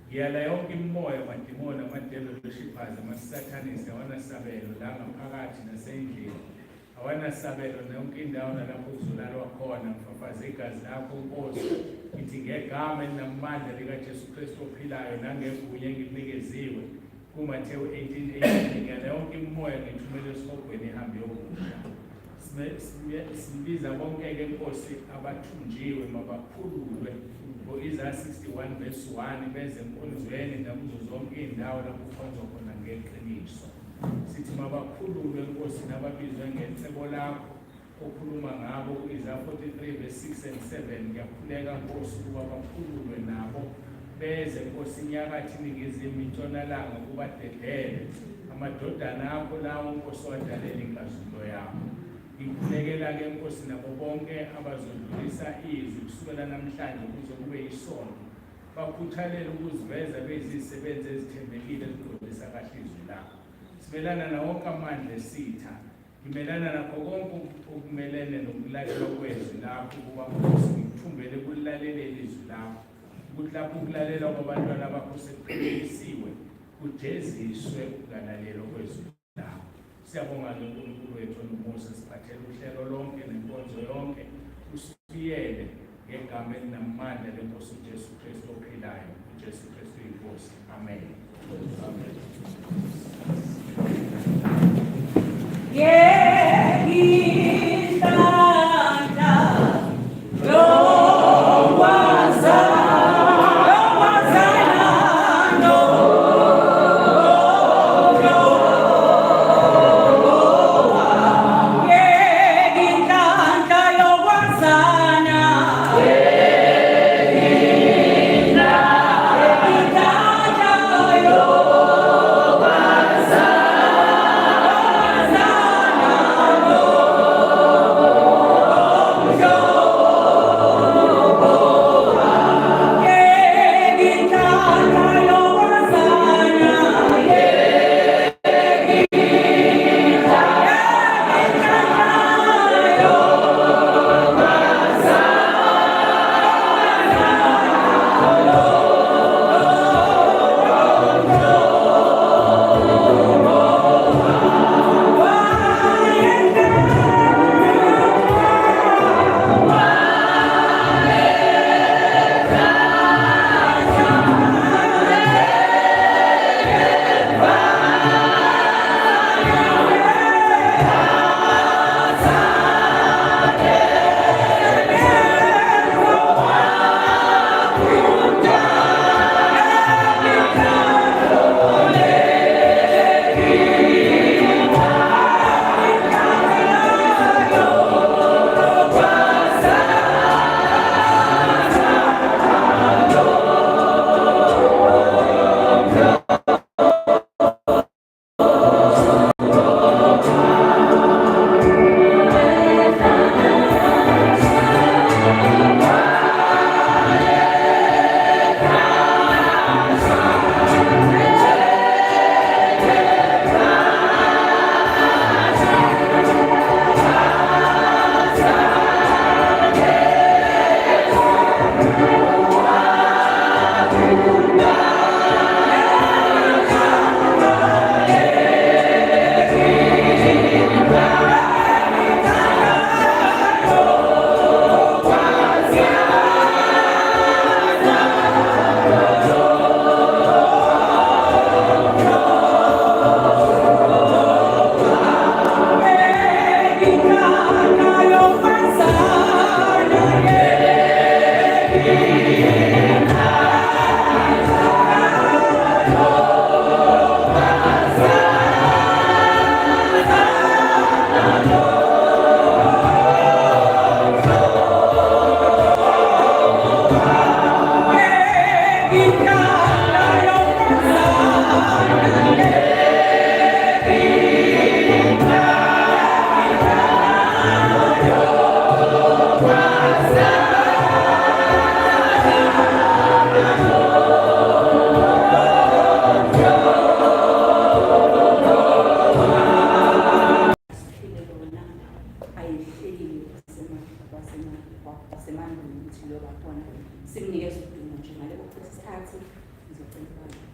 Ngiyala yonke imimoya, amadimoni, amadevil worshippers, amasathanisi, awanasabelo la ngaphakathi nasendlini, awanasabelo yonke indawo nalapho kuzolalwa khona. Mfafaze igazi lakho Nkosi, ngithi ngegama elinamandla likaJesu Kristu ophilayo nangegunya engilinikeziwe kuMathewu 18:18, ngiyala yonke imimoya ngithumele esihogweni ihambe yokudla. Sibiza bonke-ke Nkosi abathunjiwe mabakhululwe ngo-Isaiah 61:1 beze enkonzweni nakuzo zonke iy'ndawo lapho kukhonzwa khona ngeqiniso. Sithi mabakhululwe Nkosi nababizwe ngecebo lakho okhuluma ngabo ku-Isaiah 43:6 and 7. Ngiyakhuleka Nkosi ukuba bakhululwe nabo beze Nkosi inyakatho, iningizimu, intshonalanga kubadedele amadodana akho lawo Nkosi owadalela inkazimulo yakho. Ngikhulekela-ke Nkosi nabo bonke abazodlulisa izwi kusukela namhlanje kuze kube yisonto, bakhuthalele ukuziveza beyizisebenzi ezithembekile ezigqokisa kahle izwi lakho. Simelana nawonke amandla esitha, ngimelana nakho konke okumelene nokulalelwa kwezwi lakho ukuba Nkosi ngikuthumbele kulilalelele izwi lakho, ukuthi lapho ukulalelwa kwabantwana bakho sekuqinisiwe kujeziswe ukulalelwa kwezwi lakho. Siyabonga uNkulunkulu wethu nomusa, siphathele uhlelo lonke nenkonzo yonke, usifiyele ngegama elinamandla leNkosi uJesu Kristu ophilayo. uJesu Kristu inkosi. Amen. wasemandulo ukuthi loba khona simnikeza udumo nje ngale kokuthatha isikhathi 25.